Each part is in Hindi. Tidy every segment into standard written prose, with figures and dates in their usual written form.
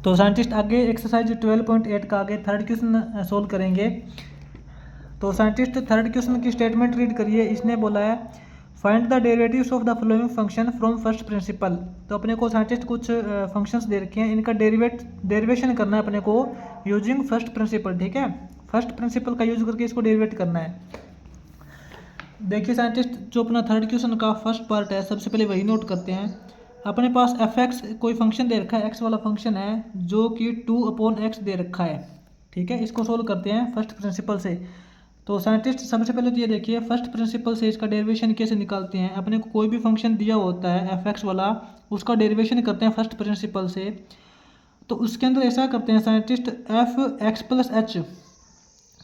तो साइंटिस्ट आगे एक्सरसाइज 12.8 का आगे थर्ड क्वेश्चन सोल्व करेंगे। तो साइंटिस्ट थर्ड क्वेश्चन की स्टेटमेंट रीड करिए। इसने बोला है find the derivatives of the following function from first principle. तो अपने को साइंटिस्ट कुछ फंक्शंस दे रखे हैं, इनका डेरिवेशन करना है अपने को यूजिंग फर्स्ट प्रिंसिपल। ठीक है, फर्स्ट प्रिंसिपल का यूज करके इसको डेरिवेट करना है। देखिए साइंटिस्ट, जो अपना थर्ड क्वेश्चन का फर्स्ट पार्ट है सबसे पहले वही नोट करते हैं। अपने पास एफ एक्स कोई फंक्शन दे रखा है, एक्स वाला फंक्शन है जो कि 2/x दे रखा है। ठीक है, इसको सोल्व करते हैं फर्स्ट प्रिंसिपल से। तो साइंटिस्ट सबसे पहले तो ये देखिए फर्स्ट प्रिंसिपल से इसका डेरिवेशन कैसे निकालते हैं। अपने को कोई भी फंक्शन दिया होता है एफ एक्स वाला, उसका डेरिवेशन करते हैं फर्स्ट प्रिंसिपल से। तो उसके अंदर ऐसा करते हैं scientist F x plus H,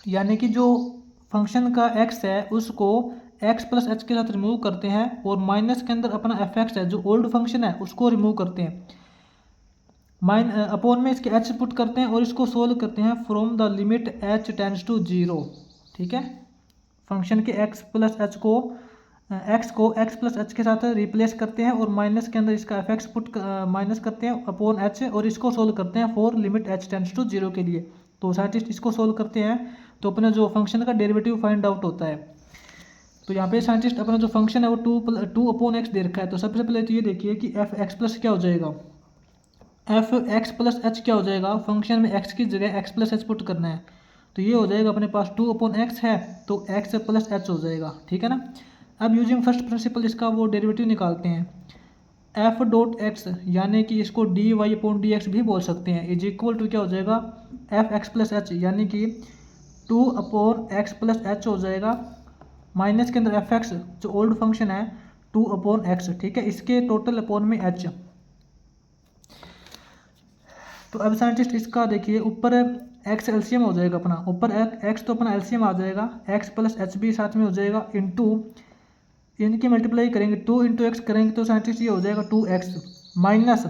यानी कि जो फंक्शन का एक्स है उसको एक्स प्लस एच के साथ रिमूव करते हैं और माइनस के अंदर अपना एफ एक्स है जो ओल्ड फंक्शन है उसको रिमूव करते हैं। अपॉन में इसके एच पुट करते हैं और इसको सोल्व करते हैं from the limit H tends to 0। ठीक है, फंक्शन के एक्स प्लस एच को एक्स प्लस एच के साथ रिप्लेस करते हैं और माइनस के अंदर इसका एफ एक्स पुट माइनस करते हैं अपॉन एच और इसको सोल्व करते हैं for limit H tends to 0 के लिए। तो साइंटिस्ट इसको सोल्व करते हैं तो अपना जो फंक्शन का डेरिवेटिव फाइंड आउट होता है। तो यहाँ पे साइंटिस्ट अपना जो फंक्शन है वो 2/x दे रखा है। तो सबसे पहले तो ये देखिए कि एफ एक्स प्लस क्या हो जाएगा, एफ एक्स प्लस एच क्या हो जाएगा, फंक्शन में एक्स की जगह एक्स प्लस एच पुट करना है। तो ये हो जाएगा अपने पास 2/x है तो एक्स प्लस एच हो जाएगा। ठीक है ना। अब यूजिंग फर्स्ट प्रिंसिपल इसका वो डेरिवेटिव निकालते हैं। एफ डॉट एक्स यानी कि इसको dy/dx भी बोल सकते हैं, इज इक्वल टू क्या हो जाएगा एफ एक्स प्लस एच, यानी कि 2/x प्लस एच हो जाएगा माइनस के अंदर एफ एक्स जो ओल्ड फंक्शन है 2/x। ठीक है, इसके टोटल अपॉन में एच। तो अब साइंटिस्ट इसका देखिए ऊपर एक्स एलसीएम हो जाएगा अपना, ऊपर एक्स तो अपना एलसीएम आ जाएगा, एक्स प्लस एच भी साथ में हो जाएगा, इंटू इनकी मल्टीप्लाई करेंगे 2 × x करेंगे तो साइंटिस्ट ये हो जाएगा 2x माइनस,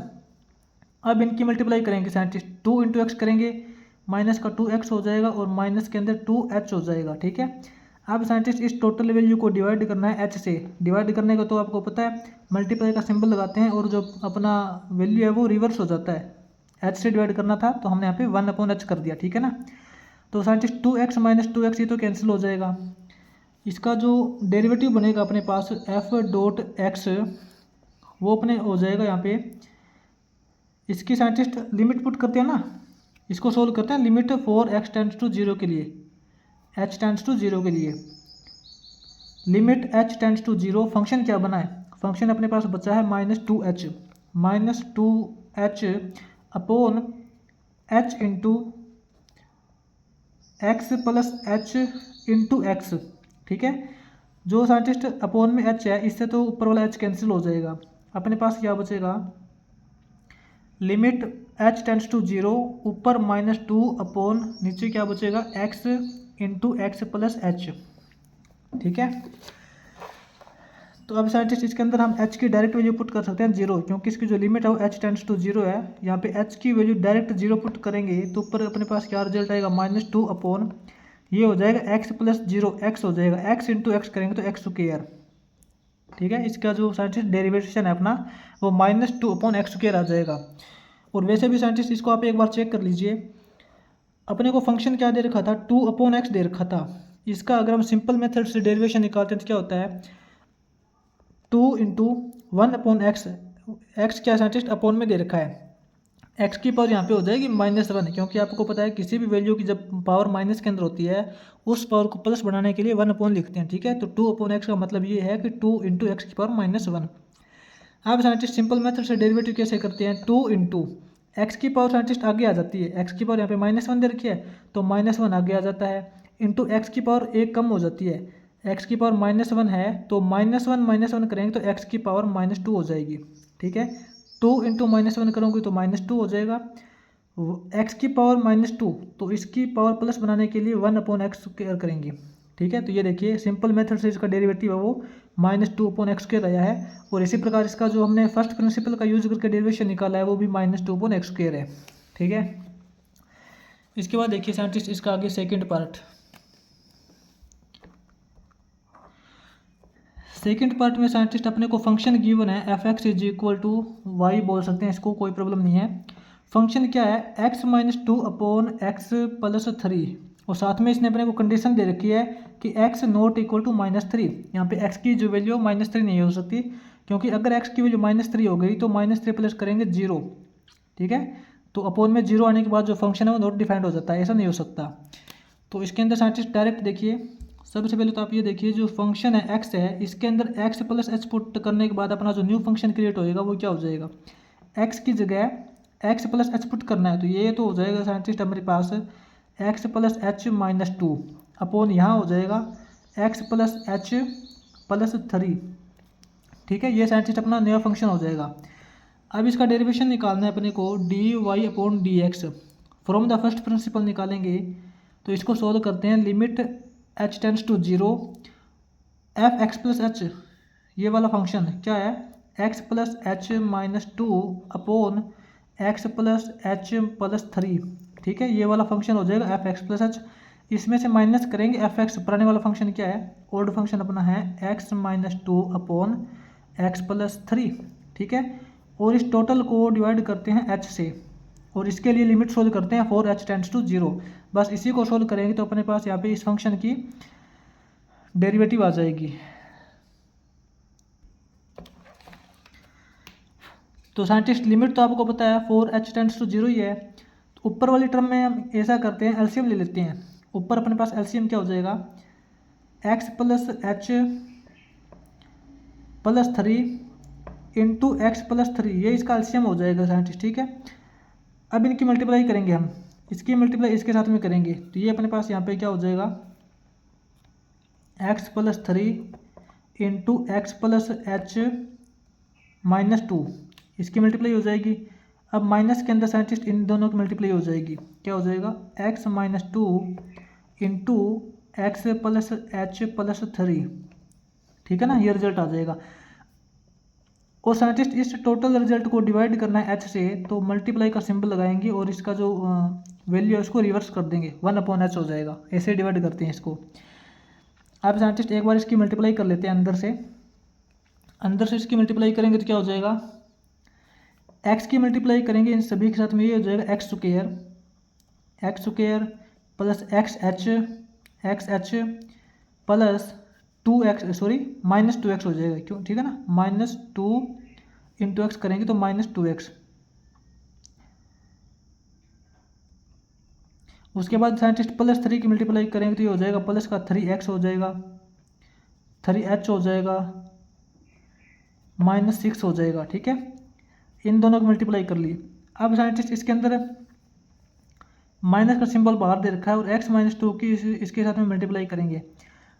अब इनकी मल्टीप्लाई करेंगे साइंटिस्ट 2 × x करेंगे माइनस का 2x हो जाएगा और माइनस के अंदर 2h हो जाएगा। ठीक है, अब साइंटिस्ट इस टोटल वैल्यू को डिवाइड करना है h से। डिवाइड करने का तो आपको पता है मल्टीप्लाई का सिंबल लगाते हैं और जो अपना वैल्यू है वो रिवर्स हो जाता है। h से डिवाइड करना था तो हमने यहाँ पे 1/h कर दिया। ठीक है ना। तो साइंटिस्ट 2x माइनस 2x ये तो कैंसिल हो जाएगा। इसका जो डेरिवेटिव बनेगा अपने पास f डॉट एक्स वो अपने हो जाएगा यहाँ पे, इसकी साइंटिस्ट लिमिट पुट करते हैं ना, इसको सोल्व करते हैं limit for x tends to 0 के लिए, h टेंड्स टू 0 के लिए limit h tends to 0। Function क्या बना है, फंक्शन अपने पास बचा है -2h upon h into x plus H into X. ठीक है, जो साइंटिस्ट अपॉन में h है इससे तो ऊपर वाला h कैंसिल हो जाएगा, अपने पास क्या बचेगा लिमिट h टेंड्स टू 0 ऊपर -2 अपॉन नीचे क्या बचेगा x into x plus H. ठीक है, तो अब साइंटिस्ट इसके अंदर हम h की डायरेक्ट वैल्यू पुट कर सकते हैं 0, क्योंकि इसकी जो लिमिट है वो h टेंड्स टू 0 है। यहाँ पे h की वैल्यू डायरेक्ट 0 पुट करेंगे तो ऊपर अपने पास क्या रिजल्ट आएगा -2 अपॉन ये हो जाएगा x प्लस 0 x हो जाएगा, x इंटू एक्स करेंगे तो एक्स स्क्वायर। ठीक है, इसका जो साइंटिस्ट डेरिवेशन है अपना वो -2/x² आ जाएगा। और वैसे भी साइंटिस्ट इसको आप एक बार चेक कर लीजिए, अपने को फंक्शन क्या दे रखा था 2/x दे रखा था। इसका अगर हम सिंपल मेथड से डेरिवेशन निकालते हैं तो क्या होता है 2 × 1/x, x क्या साइंटिस्ट अपॉन में दे रखा है, x की पावर यहाँ पे हो जाएगी -1, क्योंकि आपको पता है किसी भी वैल्यू की जब पावर माइनस के अंदर होती है उस पावर को प्लस बनाने के लिए 1 लिखते हैं। ठीक है, तो 2/x का मतलब ये है कि 2 × x की पावर -1। अब साइंटिस्ट सिंपल मेथड से डेरिवेटिव कैसे करते हैं 2 × x की पावर साइंटिस्ट आगे आ जाती है, x की पावर यहाँ पे -1 दे रखी है तो -1 आगे आ जाता है, इंटू x की पावर एक कम हो जाती है, x की पावर -1 है तो -1 करेंगे तो x की पावर -2 हो जाएगी। ठीक है, 2 × -1 करोगे तो -2 हो जाएगा, x की पावर -2 तो इसकी पावर प्लस बनाने के लिए 1/x² करेंगे। ठीक है, तो ये देखिए सिंपल मेथड से इसका डेरिवेटिव है वो -2/x² आया है। और इसी प्रकार इसका जो हमने फर्स्ट प्रिंसिपल का यूज करके डेरिवेशन निकाला है वो भी -2/x² है। ठीक है, इसके बाद देखिए साइंटिस्ट इसका आगे सेकंड पार्ट। सेकंड पार्ट में साइंटिस्ट अपने को फंक्शन गिवन है F x is equal to Y बोल सकते हैं, इसको कोई प्रॉब्लम नहीं है। फंक्शन क्या है, x minus two upon x plus three, और साथ में इसने अपने को कंडीशन दे रखी है कि x नॉट इक्वल टू -3। यहाँ पे x की जो वैल्यू -3 नहीं हो सकती, क्योंकि अगर x की वैल्यू -3 हो गई तो -3 प्लस करेंगे 0, ठीक है। तो अपॉन में 0 आने के बाद जो फंक्शन है वो नॉट डिफाइंड हो जाता है, ऐसा नहीं हो सकता। तो इसके अंदर साइंटिस्ट डायरेक्ट देखिए, सबसे पहले तो आप ये देखिए जो फंक्शन है x है, इसके अंदर x प्लस h पुट करने के बाद अपना जो न्यू फंक्शन क्रिएट होएगा वो क्या हो जाएगा, x की जगह x प्लस h पुट करना है, तो ये तो हो जाएगा साइंटिस्ट हमारे पास x plus h minus two upon यहाँ हो जाएगा x plus h plus three, ठीक है। ये साइंटिस्ट अपना नया फंक्शन हो जाएगा। अब इसका डेरिवेशन निकालना है अपने को, D Y upon D X from the first principle निकालेंगे। तो इसको सोल्व करते हैं, limit h tends to 0 F x plus H, ये वाला फंक्शन क्या है, x plus H minus two upon x plus H plus three, ठीक है। ये वाला फंक्शन हो जाएगा एफ एक्स प्लस एच। इसमें से माइनस करेंगे एफ एक्स, पुराने वाला फंक्शन क्या है, ओल्ड फंक्शन अपना है x minus two upon x plus three, ठीक है। और इस टोटल को डिवाइड करते हैं h से, और इसके लिए लिमिट सोल्व करते हैं फॉर h टेंड्स टू 0। बस इसी को सोल्व करेंगे तो अपने पास यहाँ पे इस फंक्शन की डेरिवेटिव आ जाएगी। तो साइंटिस्ट लिमिट तो आपको पता है फॉर h टेंड्स टू 0 ही है। तो ऊपर वाली टर्म में हम ऐसा करते हैं, एलसीएम ले लेते हैं। ऊपर अपने पास एलसीएम क्या हो जाएगा, x plus H plus three into x plus three, ये इसका एलसीएम हो जाएगा साइंटिस्ट, ठीक है। अब इनकी मल्टीप्लाई करेंगे हम, इसकी मल्टीप्लाई इसके साथ में करेंगे, तो ये अपने पास यहाँ पे क्या हो जाएगा, x plus three into x plus H minus to, इसकी मल्टीप्लाई हो जाएगी। अब माइनस के अंदर साइंटिस्ट इन दोनों की मल्टीप्लाई हो जाएगी, क्या हो जाएगा, x minus two into x plus H plus three, ठीक है ना, ये रिजल्ट आ जाएगा। और साइंटिस्ट इस टोटल रिजल्ट को डिवाइड करना है h से, तो मल्टीप्लाई का सिंबल लगाएंगे और इसका जो वैल्यू है उसको रिवर्स कर देंगे, 1/h हो जाएगा। ऐसे डिवाइड करते हैं इसको। अब साइंटिस्ट एक बार इसकी मल्टीप्लाई कर लेते हैं अंदर से, अंदर से इसकी मल्टीप्लाई करेंगे तो क्या हो जाएगा, x की मल्टीप्लाई करेंगे इन सभी के साथ में, ये हो जाएगा x square plus x H plus minus two x हो जाएगा, क्यों, ठीक है ना, माइनस टू इंटू एक्स करेंगे तो माइनस टू एक्स। उसके बाद साइंटिस्ट प्लस थ्री की मल्टीप्लाई करेंगे तो ये हो जाएगा प्लस का 3x हो जाएगा, 3h हो जाएगा, -6 हो जाएगा, ठीक है। इन दोनों की मल्टीप्लाई कर ली। अब साइंटिस्ट इसके अंदर माइनस का सिंबल बाहर दे रखा है और x माइनस टू की इसके साथ में मल्टीप्लाई करेंगे,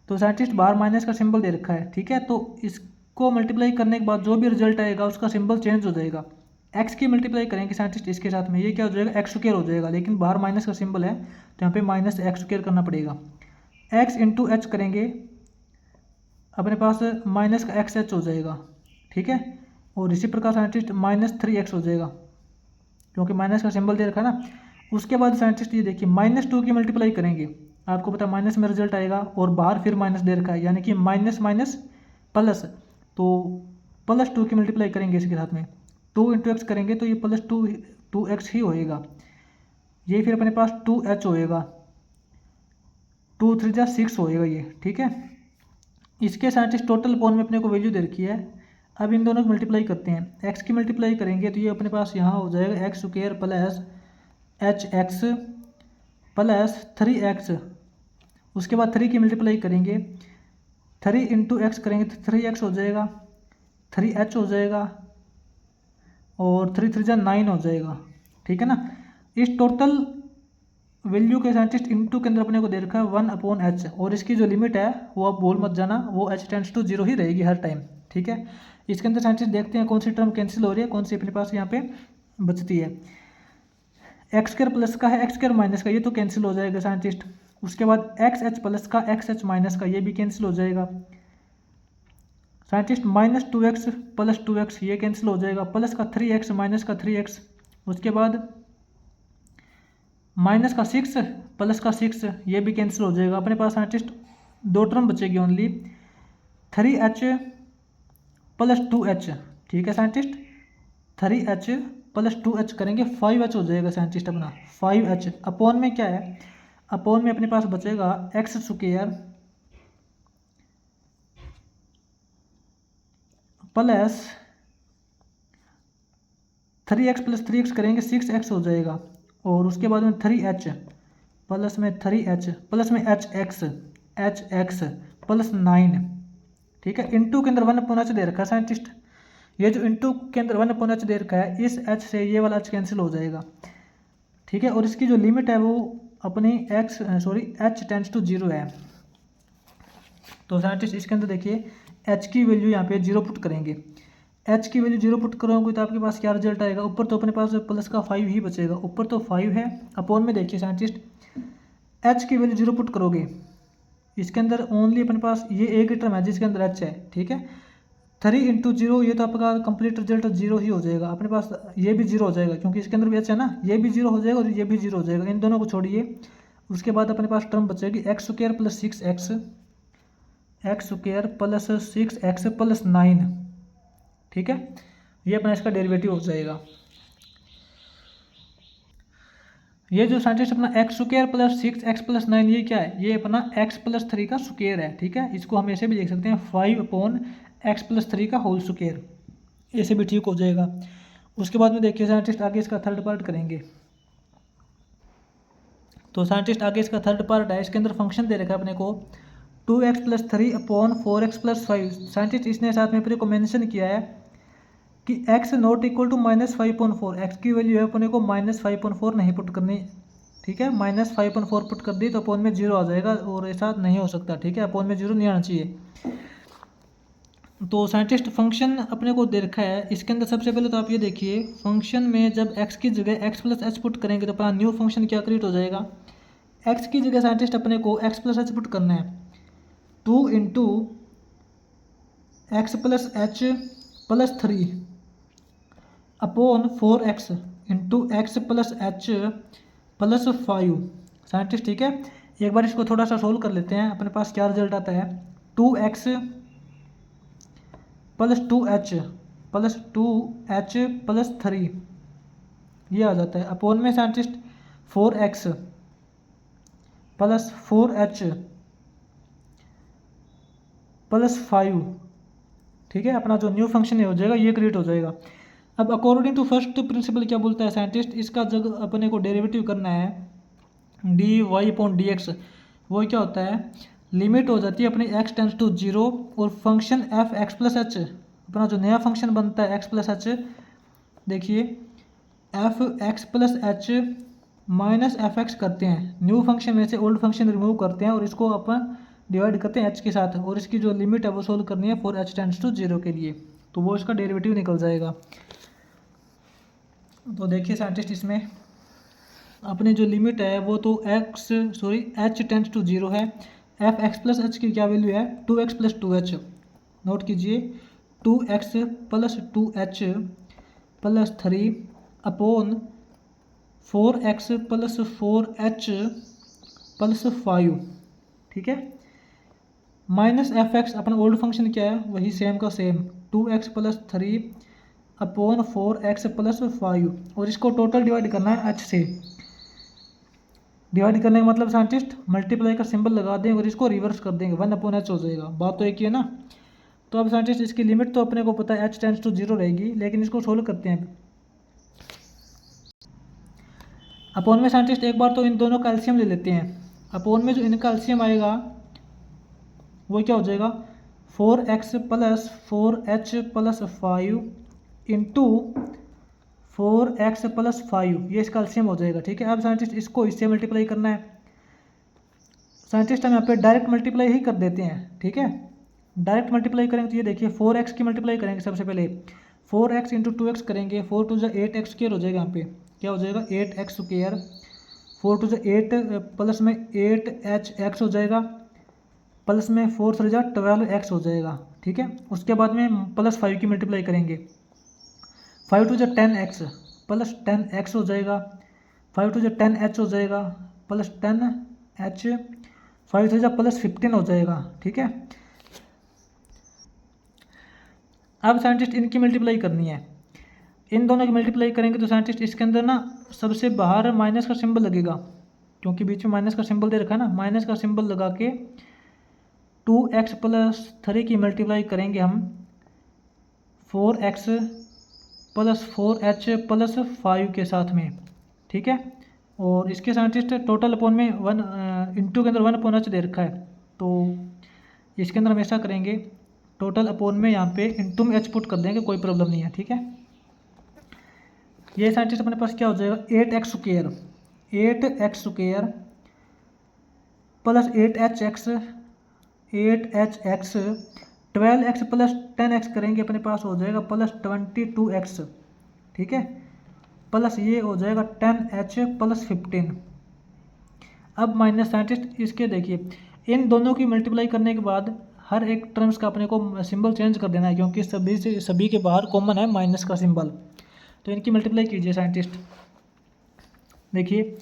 तो साइंटिस्ट बाहर माइनस का सिंबल दे रखा है, ठीक है। तो इसको मल्टीप्लाई करने के बाद जो भी रिजल्ट आएगा उसका सिंबल चेंज हो जाएगा। x की मल्टीप्लाई करेंगे साइंटिस्ट इसके साथ में, ये क्या हो जाएगा, एक्स स्क्वायर हो जाएगा, लेकिन बाहर माइनस का सिंबल है तो यहाँ पे माइनस एक्स स्क्वायर करना पड़ेगा। x इंटू एच करेंगे, अपने पास माइनस का एक्स एच हो जाएगा, ठीक है। और इसी प्रकार साइंटिस्ट -3x हो जाएगा, क्योंकि माइनस का सिंबल दे रखा है ना। उसके बाद साइंटिस्ट ये देखिए -2 की मल्टीप्लाई करेंगे, आपको पता है माइनस में रिजल्ट आएगा और बाहर फिर माइनस दे रखा है, यानी कि माइनस माइनस प्लस, तो +2 की मल्टीप्लाई करेंगे इसके साथ में, 2 इंटू एक्स करेंगे तो ये +2x ही होएगा। ये फिर अपने पास 2h होएगा, 2 3 जा 6 होएगा ये, ठीक है। इसके साइंटिस्ट टोटल पॉन में अपने को वैल्यू दे रखी है। अब इन दोनों की मल्टीप्लाई करते हैं, x की मल्टीप्लाई करेंगे तो ये अपने पास यहाँ हो जाएगा x square plus H x plus 3x। उसके बाद 3 की मल्टीप्लाई करेंगे, 3 इंटू एक्स करेंगे तो 3x हो जाएगा, 3h हो जाएगा, और 3 3 जा 9 हो जाएगा, ठीक है ना। इस टोटल वैल्यू के साइंटिस्ट इंटू के अंदर अपने को दे रखा है 1/h, और इसकी जो लिमिट है वो आप भूल मत जाना, वो h टेंड्स टू 0 ही रहेगी हर टाइम, ठीक है। इसके अंदर साइंटिस्ट देखते हैं कौन सी टर्म कैंसिल हो रही है, कौन सी अपने पास यहाँ पे बचती है। एक्स स्क्वायर प्लस का है, एक्स स्क्वायर माइनस का, ये तो कैंसिल हो जाएगा साइंटिस्ट। उसके बाद एक्स एच प्लस का, एक्स एच माइनस का, ये भी कैंसिल हो जाएगा साइंटिस्ट। -2x प्लस 2x ये कैंसिल हो जाएगा, प्लस का 3x माइनस का 3x। उसके बाद माइनस का 6 प्लस का 6 ये भी कैंसिल हो जाएगा। अपने पास साइंटिस्ट 2 टर्म बचेगी ओनली, 3h प्लस 2h, ठीक है साइंटिस्ट, 3h प्लस 2h करेंगे 5h हो जाएगा साइंटिस्ट अपना 5h। अपॉन में क्या है, अपॉन में अपने पास बचेगा x square plus 3x plus 3x करेंगे 6x हो जाएगा। और उसके बाद में 3h प्लस में 3h प्लस में hx प्लस 9, ठीक है। इंटू के अंदर 1/h दे रखा है साइंटिस्ट। ये जो इंटू के अंदर 1/h दे रखा है, इस h से ये वाला h कैंसिल हो जाएगा, ठीक है। और इसकी जो लिमिट है वो अपनी h टेंड्स टू 0 है। तो साइंटिस्ट इसके अंदर देखिए h की वैल्यू यहाँ पे 0 पुट करेंगे। h की वैल्यू 0 पुट करोगे तो आपके पास क्या रिजल्ट आएगा, ऊपर तो अपने पास प्लस का 5 ही बचेगा, ऊपर तो 5 है। अपॉन में देखिए साइंटिस्ट h की वैल्यू 0 पुट करोगे, इसके अंदर ओनली अपने पास ये एक ही टर्म है जिसके अंदर h है, ठीक है। 3 × 0 ये तो आपका कंप्लीट रिजल्ट 0 ही हो जाएगा। अपने पास ये भी 0 हो जाएगा क्योंकि इसके अंदर भी h है ना, ये भी 0 हो जाएगा और ये भी 0 हो जाएगा। इन दोनों को छोड़िए, उसके बाद अपने पास टर्म बचेगी x² plus 6x plus 6x plus 9, ठीक है। ये अपना इसका डेरिवेटिव हो जाएगा। ये जो साइंटिस्ट अपना x² प्लस 6x प्लस 9 ये क्या है, ये अपना x प्लस 3 का स्क्वायर है, ठीक है। इसको हम ऐसे भी देख सकते हैं 5/x प्लस 3 का होल स्क्वायर, ऐसे भी ठीक हो जाएगा। उसके बाद में देखिए साइंटिस्ट आगे इसका थर्ड पार्ट करेंगे। तो साइंटिस्ट आगे इसका थर्ड पार्ट है, इसके अंदर फंक्शन दे रखा है अपने को 2x plus 3/4x plus 5। Scientist इसने साथ में अपने को मेंशन किया है कि x not equal to -5/4, X की वैल्यू है अपने को -5/4 नहीं पुट करनी, ठीक है। -5/4 पुट कर दी तो अपॉन में 0 आ जाएगा और ऐसा नहीं हो सकता, ठीक है। अपॉन में 0 नहीं आना चाहिए। तो साइंटिस्ट फंक्शन अपने को दे रखा है, इसके अंदर सबसे पहले तो आप ये देखिए फंक्शन में जब x की जगह x प्लस h पुट करेंगे तो अपना न्यू फंक्शन क्या क्रिएट हो जाएगा। x की जगह साइंटिस्ट अपने को x प्लस h पुट करना है, 2 × x plus h plus 3 upon 4x into x plus h plus 5 scientist, ठीक है। एक बार इसको थोड़ा सा सोल्व कर लेते हैं, अपने पास क्या रिजल्ट आता है 2x प्लस 2h प्लस 3 ये आ जाता है। अपॉन में scientist 4x plus 4h plus 5, ठीक है। अपना जो न्यू फंक्शन है हो जाएगा, ये क्रिएट हो जाएगा। अब अकॉर्डिंग टू फर्स्ट प्रिंसिपल क्या बोलता है साइंटिस्ट, इसका जब अपने को डेरिवेटिव करना है dy/dx, वो क्या होता है लिमिट हो जाती है अपनी x टेंड्स टू 0 और फंक्शन f(x प्लस h), अपना जो नया फंक्शन बनता है x प्लस h, देखिए f(x plus h minus f(x) करते हैं, न्यू फंक्शन में से ओल्ड फंक्शन रिमूव करते हैं और इसको अपन डिवाइड करते हैं h के साथ, और इसकी जो लिमिट है वो सोल्व करनी है फॉर h टेंड्स टू 0 के लिए, तो वो इसका डेरिवेटिव निकल जाएगा। तो देखिए साइंटिस्ट इसमें अपनी जो लिमिट है वो तो h टेंड्स टू 0 है, f(x प्लस h की क्या वैल्यू है 2x प्लस 2h, नोट कीजिए 2x plus 2h plus 3 upon 4x plus 4h plus 5, ठीक है। माइनस f(x) अपना ओल्ड फंक्शन क्या है वही सेम का same 2x plus 3 upon 4x plus 5, और इसको टोटल डिवाइड करना है h से। डिवाइड करने का मतलब साइंटिस्ट मल्टीप्लाई का सिंबल लगा देंगे और इसको रिवर्स कर देंगे 1/h हो जाएगा, बात तो एक ही है ना। तो अब साइंटिस्ट इसकी लिमिट तो अपने को पता है h टेंड्स टू 0 रहेगी, लेकिन इसको सोल्व करते हैं। अपॉन में साइंटिस्ट एक बार तो इन दोनों का एलसीएम ले लेते हैं। अपॉन में जो इनका एलसीएम आएगा वो क्या हो जाएगा 4x plus 4h plus 5 into 4x plus 5, ये इसका एलसीएम हो जाएगा, ठीक है। अब साइंटिस्ट इसको इससे मल्टीप्लाई करना है, साइंटिस्ट हम यहाँ पे डायरेक्ट मल्टीप्लाई ही कर देते हैं, ठीक है। डायरेक्ट मल्टीप्लाई करेंगे तो ये देखिए 4x की मल्टीप्लाई करेंगे, सबसे पहले 4x इंटू 2x करेंगे, 4 टू 8x स्क्वायर हो जाएगा, यहाँ पे क्या हो जाएगा 8x स्क्वायर, 4 टू 8 प्लस में 8hx हो जाएगा, प्लस में 4 3 12x हो जाएगा, ठीक है। उसके बाद में प्लस 5 की मल्टीप्लाई करेंगे, 5 टू 10x प्लस 10x हो जाएगा, 5 टू 10h हो जाएगा प्लस 10h, 5 3 प्लस 15 हो जाएगा, ठीक है। अब साइंटिस्ट इनकी मल्टीप्लाई करनी है, इन दोनों की मल्टीप्लाई करेंगे तो साइंटिस्ट इसके अंदर ना सबसे बाहर माइनस का सिंबल लगेगा, क्योंकि बीच में माइनस का सिंबल दे रखा है ना। माइनस का सिंबल लगा के 2x + 3 की मल्टीप्लाई करेंगे हम 4x + 4h + 5 के साथ में, ठीक है। और इसके साइंटिस्ट टोटल अपॉन में 1 इंटू के अंदर 1/h दे रखा है, तो इसके अंदर हमेशा करेंगे टोटल अपॉन में यहाँ पे इंटू में h पुट कर देंगे, कोई प्रॉब्लम नहीं है, ठीक है। ये साइंटिस्ट अपने पास क्या हो जाएगा 8x² plus 8hx 12x + 10x करेंगे अपने पास हो जाएगा प्लस 22x, ठीक है। प्लस ये हो जाएगा 10h + 15। अब माइनस साइंटिस्ट इसके देखिए, इन दोनों की मल्टीप्लाई करने के बाद हर एक टर्म्स का अपने को सिंबल चेंज कर देना है, क्योंकि सभी के बाहर कॉमन है माइनस का सिंबल। तो इनकी मल्टीप्लाई कीजिए साइंटिस्ट। देखिए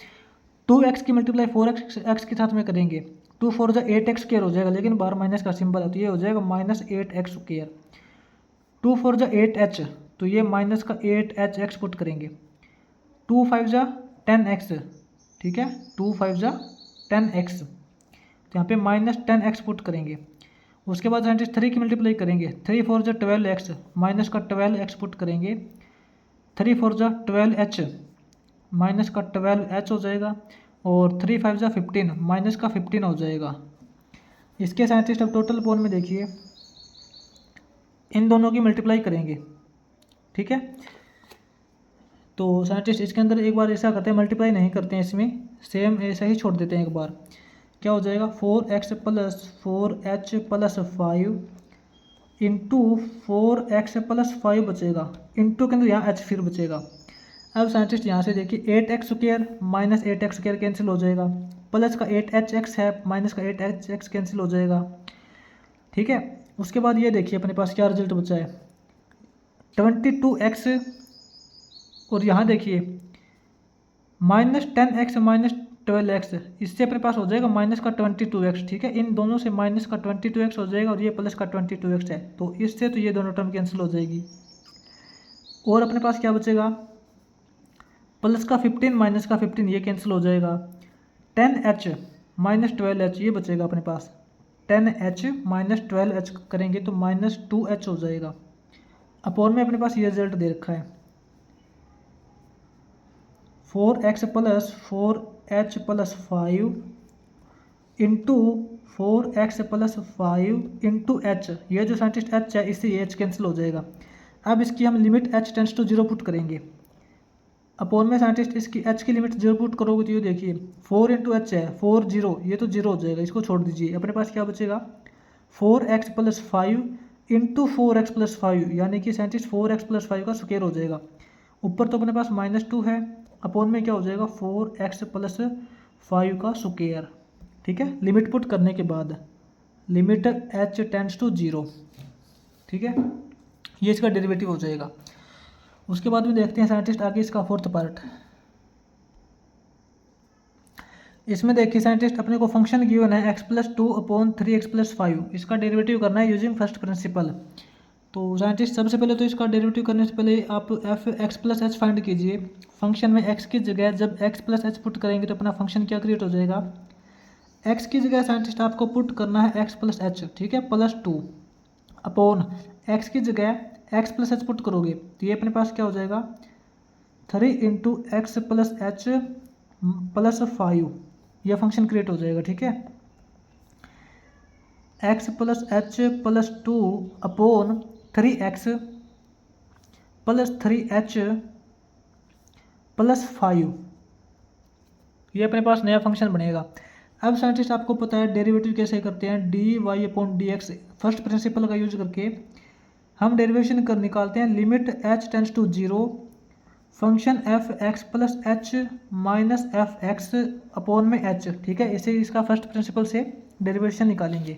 2x की मल्टीप्लाई 4x के साथ में करेंगे, 2 4 जा 8x² हो जाएगा, लेकिन बाहर माइनस का सिंबल है तो ये हो जाएगा -8x²। 2 4 जा 8h, तो ये माइनस का 8hx पुट करेंगे। 2 5 जा 10x, ठीक है, 2 5 जा 10x, तो यहाँ पे -10x पुट करेंगे। उसके बाद साइंटिस्ट 3 की मल्टीप्लाई करेंगे, 3 4 जा 12x, माइनस का 12x पुट करेंगे। 3 4 जा 12h, माइनस का 12h हो जाएगा। और 3 5 जा 15, माइनस का 15 हो जाएगा। इसके साइंटिस्ट अब टोटल अपॉन में देखिए, इन दोनों की मल्टीप्लाई करेंगे, ठीक है। तो साइंटिस्ट इसके अंदर एक बार ऐसा करते हैं, मल्टीप्लाई नहीं करते हैं इसमें, सेम ऐसा ही छोड़ देते हैं एक बार। क्या हो जाएगा 4x + 4h + 5 इंटू 4x + 5 बचेगा, इंटू के अंदर यहाँ h फिर बचेगा। अब साइंटिस्ट यहाँ से देखिए 8x² माइनस 8x² कैंसिल हो जाएगा, प्लस का 8hx है, माइनस का 8hx कैंसिल हो जाएगा, ठीक है। उसके बाद ये देखिए अपने पास क्या रिजल्ट बचा है 22x, और यहाँ देखिए -10x - 12x, इससे अपने पास हो जाएगा माइनस का 22x, ठीक है। इन दोनों से माइनस का 22x हो जाएगा और ये प्लस का 22x है, तो इससे तो ये दोनों टर्म कैंसिल हो जाएगी। और अपने पास क्या बचेगा प्लस का 15 माइनस का 15, ये कैंसिल हो जाएगा। 10h - 12h ये बचेगा अपने पास, 10h - 12h करेंगे तो -2h हो जाएगा। अपॉन में अपने पास ये रिजल्ट दे रखा है 4x + 4h + 5 into 4x + 5 into h, ये जो साइंटिस्ट h है इससे ये h कैंसिल हो जाएगा। अब इसकी हम limit h tends to 0 put करेंगे। अपॉन में साइंटिस्ट इसकी h की लिमिट 0 पुट करोगे तो ये देखिए 4 × h है 4 0, ये तो 0 हो जाएगा, इसको छोड़ दीजिए। अपने पास क्या बचेगा 4x + 5 इंटू 4x + 5, यानी कि साइंटिस्ट 4x + 5 का स्क्वायर हो जाएगा। ऊपर तो अपने पास -2 है, अपॉन में क्या हो जाएगा 4x + 5 का स्क्वायर, ठीक है। लिमिट पुट करने के बाद लिमिट h टेंड्स टू 0, ठीक है, ये इसका डेरिवेटिव हो जाएगा। उसके बाद में देखते हैं साइंटिस्ट आगे इसका 4th पार्ट। इसमें देखिए साइंटिस्ट अपने को फंक्शन गिवन है x + 2 अपॉन 3x + 5, इसका डेरिवेटिव करना है यूजिंग फर्स्ट प्रिंसिपल। तो साइंटिस्ट सबसे पहले तो इसका डेरिवेटिव करने से पहले आप f(x + h) फाइंड कीजिए। फंक्शन में x की जगह जब x + h पुट करेंगे तो अपना फंक्शन क्या क्रिएट हो जाएगा, x की जगह साइंटिस्ट आपको पुट करना है x + h, ठीक है, +2 अपॉन x की जगह x + h पुट करोगे तो ये अपने पास क्या हो जाएगा 3 × x + h + 5, यह फंक्शन क्रिएट हो जाएगा, ठीक है। x + h + 2 upon 3x + 3h + 5, ये अपने पास नया फंक्शन बनेगा। अब साइंटिस्ट आपको पता है डेरिवेटिव कैसे करते हैं, dy/dx फर्स्ट प्रिंसिपल का यूज करके हम डेरिवेशन कर निकालते हैं। Limit h tends to 0 function f(x + h - f(x) upon में h, ठीक है। इसे इसका फर्स्ट प्रिंसिपल से डेरिवेशन निकालेंगे।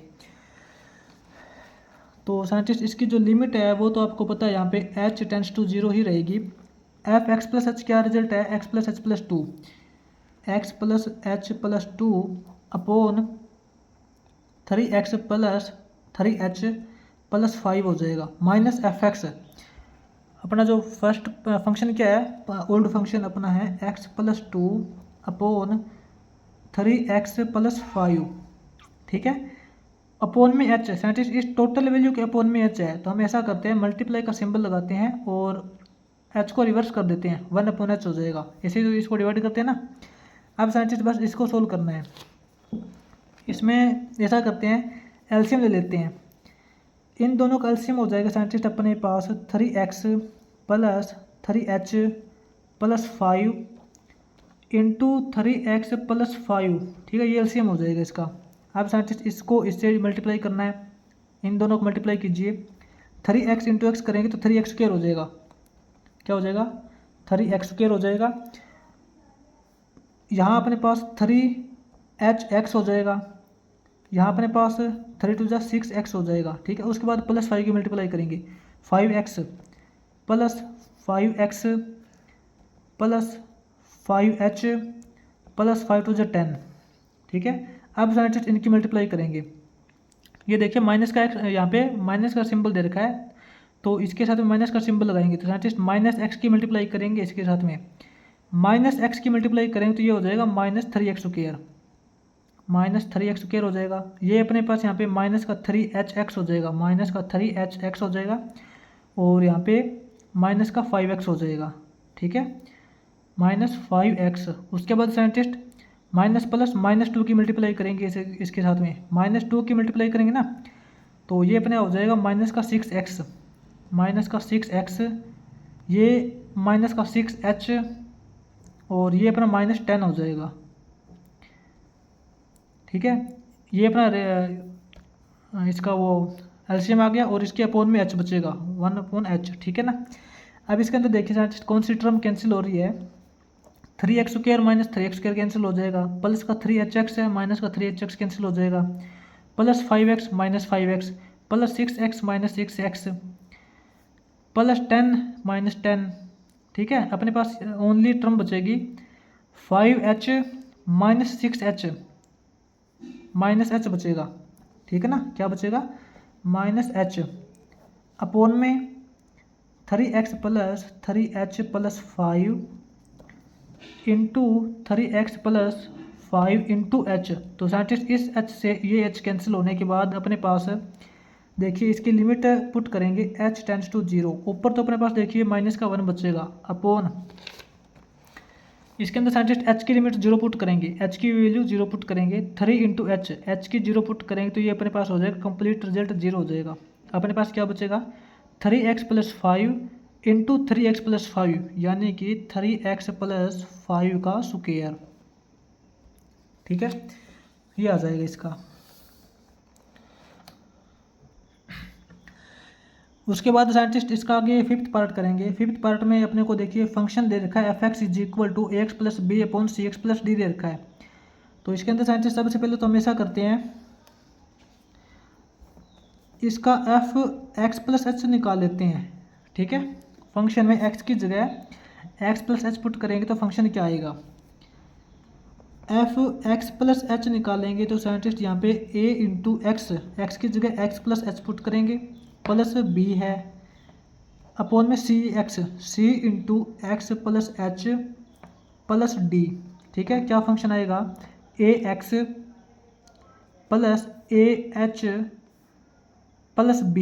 तो साइंटिस्ट इसकी जो लिमिट है वो तो आपको पता है, यहाँ पे h टेंड्स टू 0 ही रहेगी। f(x + h) क्या रिजल्ट है x + h + 2, x + h + 2 upon 3x + 3h + 5 हो जाएगा, -f(x). अपना जो फर्स्ट फंक्शन क्या है, ओल्ड फंक्शन अपना है x+2 अपॉन 3x+5, ठीक है। अपॉन में h है, साइंटिस्ट इस टोटल वैल्यू के अपॉन में h है, तो हम ऐसा करते हैं मल्टीप्लाई का सिंबल लगाते हैं और h को रिवर्स कर देते हैं, 1/h हो जाएगा। ऐसे तो इसको डिवाइड करते हैं ना। अब साइंटिस्ट बस इसको सोल्व करना है। इसमें ऐसा करते हैं एलसीएम ले लेते हैं, इन दोनों का एलसीएम हो जाएगा साइंटिस्ट अपने पास 3x + 3h + 5 इंटू 3x + 5, ठीक है, ये एलसीएम हो जाएगा इसका। अब साइंटिस्ट इसको इससे मल्टीप्लाई करना है, इन दोनों को मल्टीप्लाई कीजिए, 3x इंटू एक्स करेंगे तो 3x² हो जाएगा, क्या हो जाएगा 3x² हो जाएगा। यहाँ अपने पास 3hx हो जाएगा, यहाँ अपने पास 3 × 6x हो जाएगा, ठीक है। उसके बाद +5 की मल्टीप्लाई करेंगे, 5x + 5x + 5h + 5 × 10, ठीक है। अब साइंटिस्ट इनकी मल्टीप्लाई करेंगे, ये देखिए माइनस का x, यहाँ पे माइनस का सिंबल दे रखा है, तो इसके साथ में माइनस का सिंबल लगाएंगे, तो साइंटिस्ट -x की मल्टीप्लाई करेंगे, इसके साथ में -x की मल्टीप्लाई करेंगे तो ये हो जाएगा -3x², -3x² हो जाएगा। ये अपने पास यहाँ पे माइनस का 3hx हो जाएगा, माइनस का 3hx हो जाएगा, और यहाँ पे माइनस का 5x हो जाएगा, ठीक है, -5x। उसके बाद साइंटिस्ट माइनस प्लस -2 की मल्टीप्लाई करेंगे इसके साथ में, -2 की मल्टीप्लाई करेंगे ना, तो ये अपने हो जाएगा -6x, -6x, ये -6h, और ये अपना -10 हो जाएगा, ठीक है। ये अपना इसका वो एलसीएम आ गया, और इसके अपॉन में h बचेगा 1/h, ठीक है ना। अब इसके अंदर देखिए साइंटिस्ट कौन सी टर्म कैंसिल हो रही है, 3x² - 3x² कैंसिल हो जाएगा, प्लस का 3hx है, माइनस का 3hx कैंसिल हो जाएगा, +5x - 5x, +6x - 6x, +10 - 10, ठीक है। अपने पास ओनली टर्म बचेगी 5h - 6h -h बचेगा, ठीक है ना। क्या बचेगा -h, अपॉन में 3x + 3h + 5 into 3x + 5 into h। तो साइंटिस्ट इस h से ये h कैंसिल होने के बाद अपने पास देखिए इसकी लिमिट पुट करेंगे, h टेंड्स टू 0, ऊपर तो अपने पास देखिए -1 बचेगा, अपॉन इसके अंदर साइंटिस्ट h की लिमिट 0 पुट करेंगे, h की वैल्यू 0 पुट करेंगे, 3 इंटू h की 0 पुट करेंगे तो ये अपने पास हो जाएगा, कंप्लीट रिजल्ट 0 हो जाएगा। अपने पास क्या बचेगा 3x + 5 इंटू 3x + 5, यानी कि 3x + 5 का स्क्वायर, ठीक है, ये आ जाएगा इसका। उसके बाद साइंटिस्ट इसका आगे 5th पार्ट करेंगे। 5th पार्ट में अपने को देखिए फंक्शन दे रखा है fx = ax + b/cx + d दे रखा है। तो इसके अंदर साइंटिस्ट सबसे पहले तो हम ऐसा करते हैं, इसका f(x + h) निकाल लेते हैं, ठीक है। फंक्शन में x की जगह x + h पुट करेंगे तो फंक्शन क्या आएगा, f(x + h) निकालेंगे तो साइंटिस्ट यहाँ पे a × x की जगह x + h पुट करेंगे, प्लस b है, अपॉन में c × x + h plus d, ठीक है। क्या फंक्शन आएगा ax + ah प्लस b,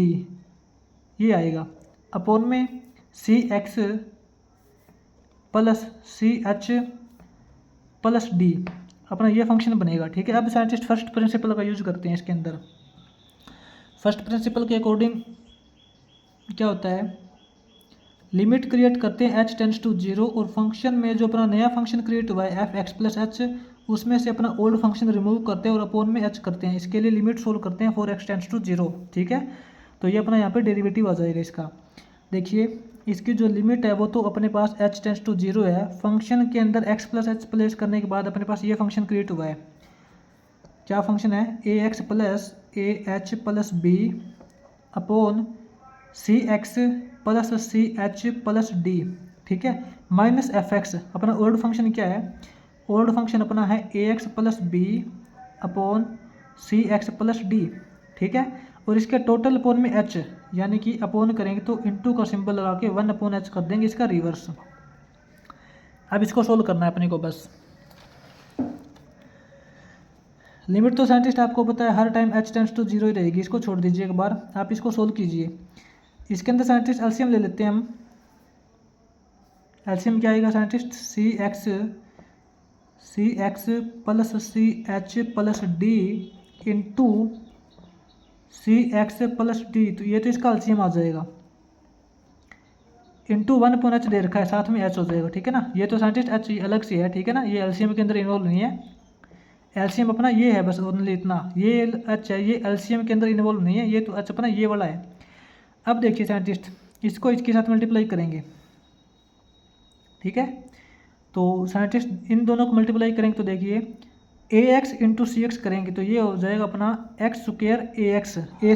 ये आएगा, अपॉन में cx + ch प्लस d, अपना ये फंक्शन बनेगा, ठीक है। अब साइंटिस्ट फर्स्ट प्रिंसिपल का यूज करते हैं इसके अंदर। फर्स्ट प्रिंसिपल के अकॉर्डिंग क्या होता है, लिमिट क्रिएट करते हैं h टेंड्स टू 0, और फंक्शन में जो अपना नया फंक्शन क्रिएट हुआ है f(x + h), उसमें से अपना ओल्ड फंक्शन रिमूव करते हैं और अपॉन में h करते हैं। इसके लिए लिमिट सोल्व करते हैं 4x टेंड्स टू 0, ठीक है। तो ये अपना यहाँ पे डेरिवेटिव आ जाएगा इसका। देखिए इसकी जो लिमिट है वो तो अपने पास h टेंड्स टू 0 है, फंक्शन के अंदर x + h प्लेस करने के बाद अपने पास ये फंक्शन क्रिएट हुआ है, क्या फंक्शन है ax + ah plus b upon cx + ch plus d, ठीक है, -fx। अपना ओल्ड फंक्शन क्या है, ओल्ड फंक्शन अपना है ax + b upon cx + d, ठीक है। और इसके टोटल अपॉन में h, यानी कि अपोन करेंगे तो इंटू का सिंबल लगा के 1/h कर देंगे इसका रिवर्स। अब इसको सोल्व करना है अपने को बस। लिमिट तो साइंटिस्ट आपको पता है हर टाइम h टेंड्स टू 0 ही रहेगी, इसको छोड़ दीजिए एक बार, आप इसको सोल्व कीजिए। इसके अंदर साइंटिस्ट एलसीएम ले लेते हैं हम। एलसीएम क्या आएगा scientist, c x plus c h plus d into c x plus d, तो ये तो इसका एलसीएम आ जाएगा, इंटू 1/h दे रखा है, साथ में h हो जाएगा, ठीक है ना। ये तो साइंटिस्ट h अलग से है, ठीक है ना, ये एलसीएम के अंदर इन्वॉल्व नहीं है। एलसीएम अपना ये है बस ओनली इतना, ये h है, ये एलसीएम के अंदर इन्वॉल्व नहीं है, ये तो h अपना ये वाला है। अब देखिए साइंटिस्ट इसको इसके साथ मल्टीप्लाई करेंगे, ठीक है। तो साइंटिस्ट इन दोनों को मल्टीप्लाई करेंगे तो देखिए ए एक्स इंटू सी एक्स करेंगे तो ये हो जाएगा अपना एक्स स्क्वायर ए एक्स ए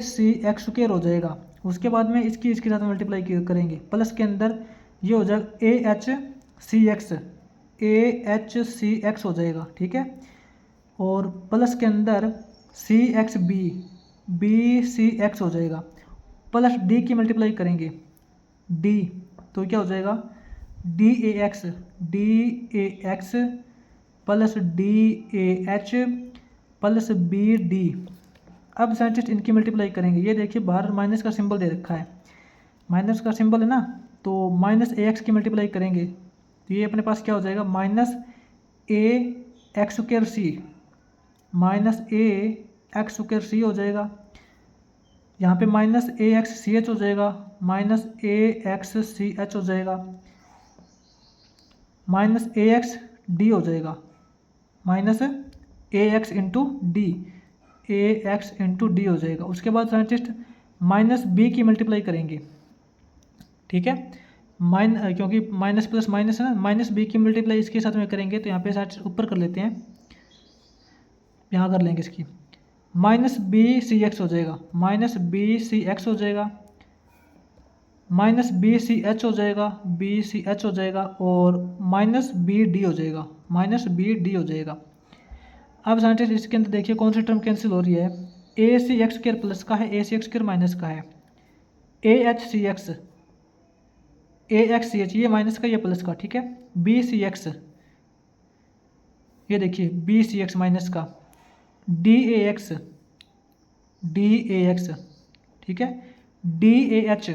सी एक्स स्क्वायर हो जाएगा। उसके बाद में इसके साथ मल्टीप्लाई करेंगे, प्लस के अंदर ये हो जाएगा ए एच सी एक्स हो जाएगा, ठीक है। और प्लस के अंदर C X B C X हो जाएगा, प्लस डी की मल्टीप्लाई करेंगे डी, तो क्या हो जाएगा D A X plus D A H plus B D. अब साइंटिस्ट इनकी मल्टीप्लाई करेंगे, ये देखिए बाहर माइनस का सिंबल दे रखा है, माइनस का सिंबल है ना, तो माइनस ए एक्स की मल्टीप्लाई करेंगे तो ये अपने पास क्या हो जाएगा माइनस ए एक्स स्क्वायर सी, माइनस ए एक्स स्क्वायर सी हो जाएगा। यहाँ पे माइनस ए एक्स सी एच हो जाएगा, माइनस ए एक्स सी एच हो जाएगा, माइनस ए एक्स डी हो जाएगा, minus A x into D, A x into D हो जाएगा। उसके बाद साइंटिस्ट माइनस बी की मल्टीप्लाई करेंगे, ठीक है, क्योंकि माइनस प्लस माइनस है ना, माइनस बी की मल्टीप्लाई इसके साथ में करेंगे तो यहाँ पे साइंटिस्ट ऊपर कर लेते हैं, यहाँ कर लेंगे इसकी, माइनस बी सी एक्स हो जाएगा, माइनस बी सी एक्स हो जाएगा, माइनस बी सी एच हो जाएगा, बी सी एच हो जाएगा, और माइनस बी डी हो जाएगा, माइनस बी डी हो जाएगा। अब साइंटिस्ट इसके अंदर देखिए कौन सी टर्म कैंसिल हो रही है, ए सी एक्स स्क्वायर प्लस का है, ए सी एक्स स्क्वायर माइनस का है, ए एच सी एक्स ये माइनस का ये प्लस का, ठीक है, बी सी एक्स ये देखिए बी सी एक्स माइनस का, डी ए एक्स ठीक है, D A H.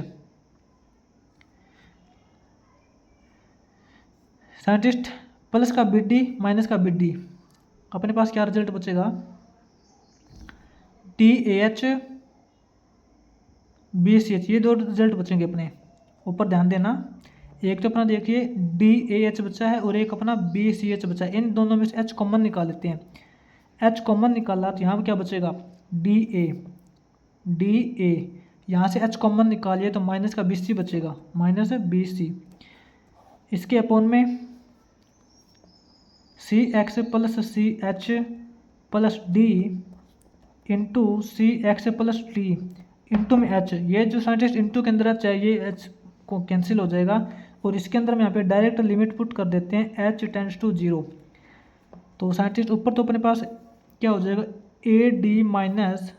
Scientist plus का बी डी माइनस का बी डी, अपने पास क्या रिजल्ट बचेगा, D A H B C H, ये दो रिजल्ट बचेंगे अपने। ऊपर ध्यान देना, एक तो अपना देखिए डी ए एच बचा है और एक अपना बी सी एच बचा है, इन दोनों में से एच कॉमन निकाल लेते हैं। एच कॉमन निकाला तो यहाँ पर क्या बचेगा डी ए, यहाँ से एच कॉमन निकालिए तो माइनस का बी सी बचेगा, माइनस बी सी, इसके अपोन में c x plus c h plus d into c x plus d into में एच, ये जो साइंटिस्ट इंटू के अंदर एच है ये एच को कैंसिल हो जाएगा, और इसके अंदर हम यहाँ पे डायरेक्ट लिमिट पुट कर देते हैं एच टेंड्स टू 0। तो साइंटिस्ट ऊपर तो अपने पास क्या हो जाएगा A D minus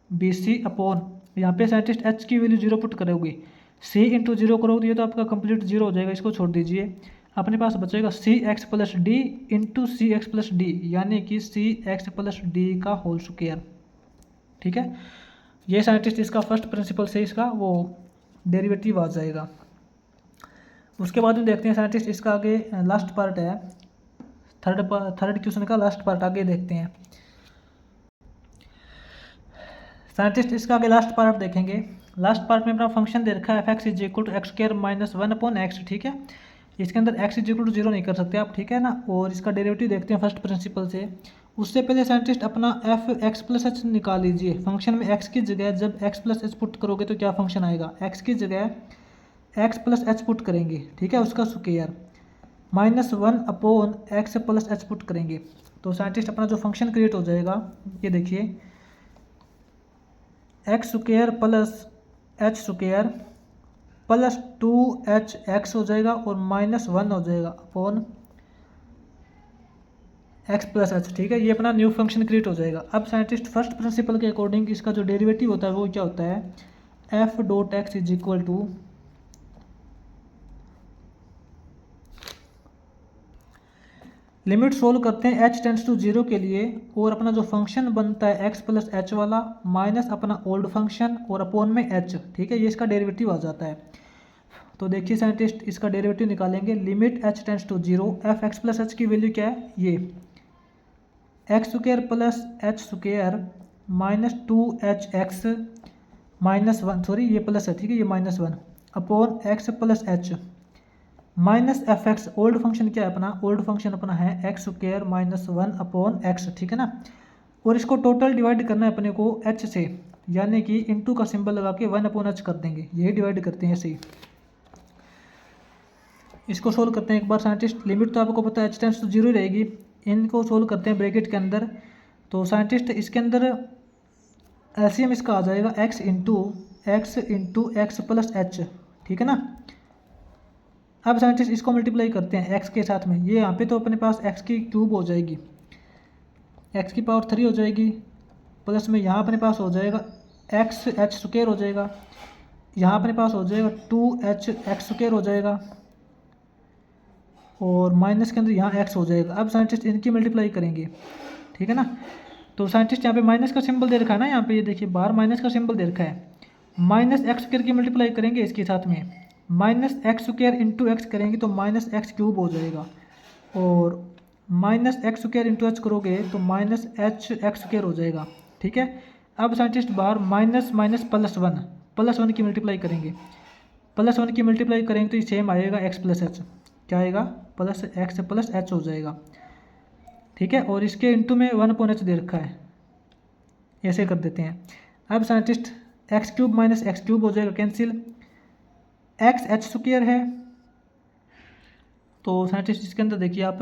B C upon, यहाँ पे साइंटिस्ट एच की वैल्यू 0 पुट करोगे, सी इंटू 0 करोगे तो ये तो आपका कंप्लीट 0 हो जाएगा, इसको छोड़ दीजिए, अपने पास बचेगा सी x plus d into c x plus D, यानी कि सी एक्स प्लस डी का होल स्क्वायर, ठीक है। ये साइंटिस्ट इसका फर्स्ट प्रिंसिपल से इसका वो डेरिवेटिव आ जाएगा। उसके बाद में देखते हैं साइंटिस्ट इसका आगे लास्ट पार्ट है, थर्ड क्वेश्चन का लास्ट पार्ट आगे देखते हैं। साइंटिस्ट इसका आगे लास्ट पार्ट देखेंगे। लास्ट पार्ट में अपना फंक्शन दे रखा है F x is equal to x square minus 1/x, ठीक है। इसके अंदर x इज इक्वल टू 0 नहीं कर सकते आप, ठीक है ना। और इसका डेरिवेटिव देखते हैं फर्स्ट प्रिंसिपल से। उससे पहले साइंटिस्ट अपना एफ एक्स प्लस एच निकाल लीजिए। फंक्शन में x की जगह जब x प्लस एच पुट करोगे तो क्या फंक्शन आएगा, x की जगह x प्लस एच पुट करेंगे, ठीक है, उसका square -1/x plus H put करेंगे तो साइंटिस्ट अपना जो फंक्शन क्रिएट हो जाएगा ये देखिए x square plus h square plus 2hx हो जाएगा और -1 हो जाएगा अपॉन एक्स प्लस एच, ठीक है। ये अपना न्यू फंक्शन क्रिएट हो जाएगा। अब साइंटिस्ट फर्स्ट प्रिंसिपल के अकॉर्डिंग इसका जो डेरिवेटिव होता है वो क्या होता है, f dot x is equal to limit solve करते हैं एच टेंड्स टू जीरो के लिए, और अपना जो फंक्शन बनता है एक्स प्लस एच वाला माइनस अपना ओल्ड फंक्शन और अपॉन में एच, ठीक है, ये इसका डेरिवेटिव आ जाता है। तो देखिए साइंटिस्ट इसका डेरिवेटिव निकालेंगे, limit H tends to zero, f x plus h की वैल्यू क्या है, ये x square plus h square minus 2hx minus 1, sorry ये प्लस है, ठीक है, ये minus 1 upon x plus H minus f x. Old function क्या है अपना, ओल्ड फंक्शन अपना है x square minus 1 upon x, ठीक है ना। और इसको टोटल डिवाइड करना है अपने को एच से, यानी कि इनटू का सिंबल लगा के 1 अपॉन एच कर देंगे, यही डिवाइड करते हैं ऐसे ही। इसको सोल्व करते हैं एक बार साइंटिस्ट। लिमिट तो आपको पता है एच टेंड्स टू जीरो रहेगी, इनको सोल्व करते हैं ब्रैकेट के अंदर। तो साइंटिस्ट इसके अंदर एलसीएम इसका आ जाएगा x into x plus H, ठीक है ना। अब साइंटिस्ट इसको मल्टीप्लाई करते हैं एक्स के साथ में, ये यहाँ पे तो अपने पास एक्स की क्यूब हो जाएगी, एक्स की पावर 3 हो जाएगी, प्लस में यहाँ अपने पास हो जाएगा एक्स एच स्क्वायर हो जाएगा, यहाँ अपने पास हो जाएगा 2h एक्स स्क्वायर हो जाएगा, और माइनस के अंदर यहाँ एक्स हो जाएगा। अब साइंटिस्ट इनकी मल्टीप्लाई करेंगे, ठीक है ना। तो साइंटिस्ट यहाँ पे माइनस का सिंबल दे रखा है ना, यहाँ पे ये देखिए बाहर माइनस का सिंबल दे रखा है, माइनस एक्स स्क्वायर की मल्टीप्लाई करेंगे इसके साथ में, minus x square into x करेंगे तो माइनस एक्स क्यूब हो जाएगा, और minus x square into H करोगे तो माइनस एच एक्स स्क्वायर हो जाएगा, ठीक है। अब साइंटिस्ट बाहर माइनस माइनस प्लस वन की मल्टीप्लाई करेंगे, प्लस 1 की मल्टीप्लाई करेंगे तो ये सेम आएगा एक्स प्लस एच, क्या आएगा, प्लस एक्स प्लस एच हो जाएगा, ठीक है। और इसके इंटू में 1 अपॉन एच दे रखा है, ऐसे कर देते हैं। अब scientist x cube minus x cube हो जाएगा कैंसिल, एक्स एच स्क्वायर है, तो साइंटिस्ट इसके अंदर देखिए आप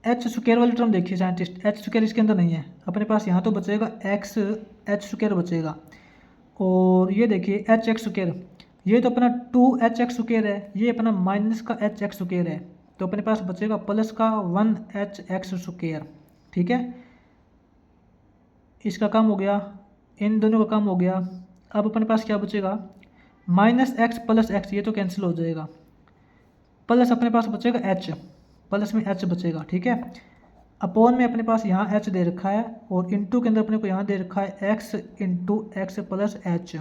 एच स्क्वायर वाली टर्म देखिए साइंटिस्ट, एच स्क्वायर इसके अंदर नहीं है अपने पास, यहाँ तो बचेगा एक्स एच स्क्वायर बचेगा, और ये देखिए एच एक्स स्क्वायर, ये तो अपना 2h एक्स स्क्वायर है, ये अपना माइनस का h एक्स स्क्वायर है, तो अपने पास बचेगा प्लस का 1h एक्स स्क्वायर, ठीक है। इसका काम हो गया, इन दोनों का काम हो गया। अब अपने पास क्या बचेगा, माइनस एक्स प्लस एक्स, ये तो कैंसिल हो जाएगा, प्लस अपने पास बचेगा h, प्लस में h बचेगा, ठीक है। अपॉन में अपने पास यहाँ h दे रखा है, और इंटू के अंदर अपने को यहाँ दे रखा है x into x plus h.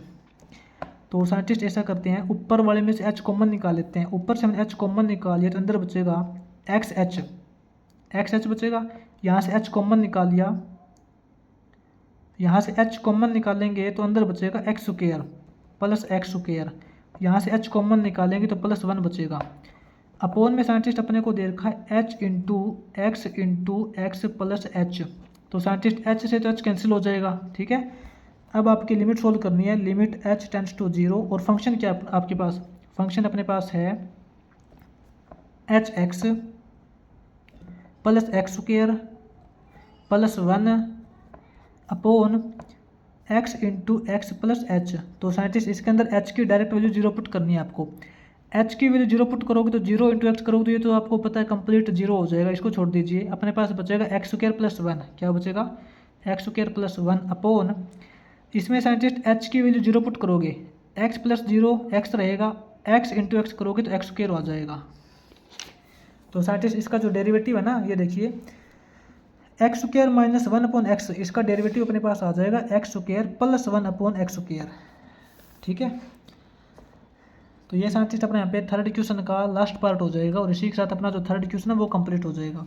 तो साइंटिस्ट ऐसा करते हैं, ऊपर वाले में से h कॉमन निकाल लेते हैं, ऊपर से हमने h कॉमन निकाल लिया तो अंदर बचेगा एक्स एच बचेगा, यहाँ से h कॉमन निकाल लिया, यहाँ से h कॉमन निकालेंगे तो अंदर बचेगा x square plus x square, यहाँ से h कॉमन निकालेंगे तो प्लस 1 बचेगा। अपॉन में साइंटिस्ट अपने को दे रखा है h into x plus h, तो साइंटिस्ट h से तो h कैंसिल हो जाएगा, ठीक है। अब आपकी लिमिट सोल्व करनी है, limit h tends to zero, और फंक्शन क्या है आपके पास, फंक्शन अपने पास है h x plus x square plus 1 upon x into x plus h. तो साइंटिस्ट इसके अंदर h की डायरेक्ट वैल्यू 0 पुट करनी है आपको, h की वैल्यू 0 पुट करोगे तो 0 इंटू एक्स करोगे तो ये तो आपको पता है कंप्लीट 0 हो जाएगा, इसको छोड़ दीजिए। अपने पास बचेगा एक्स स्क्वायर प्लस 1, क्या बचेगा, एक्स स्क्वायर प्लस 1 अपॉन, इसमें साइंटिस्ट h की वैल्यू 0 पुट करोगे, x प्लस 0 एक्स रहेगा, x इंटू एक्स करोगे तो एक्स स्क्वायर आ जाएगा। तो साइंटिस्ट इसका जो डेरिवेटिव है ना, ये देखिए x square minus 1 upon x, इसका डेरिवेटिव अपने पास आ जाएगा x square plus 1 upon x square, ठीक है। तो ये साइंटिस्ट अपने यहाँ पे थर्ड क्वेश्चन का लास्ट पार्ट हो जाएगा, और इसी के साथ अपना जो थर्ड क्वेश्चन है वो कंप्लीट हो जाएगा।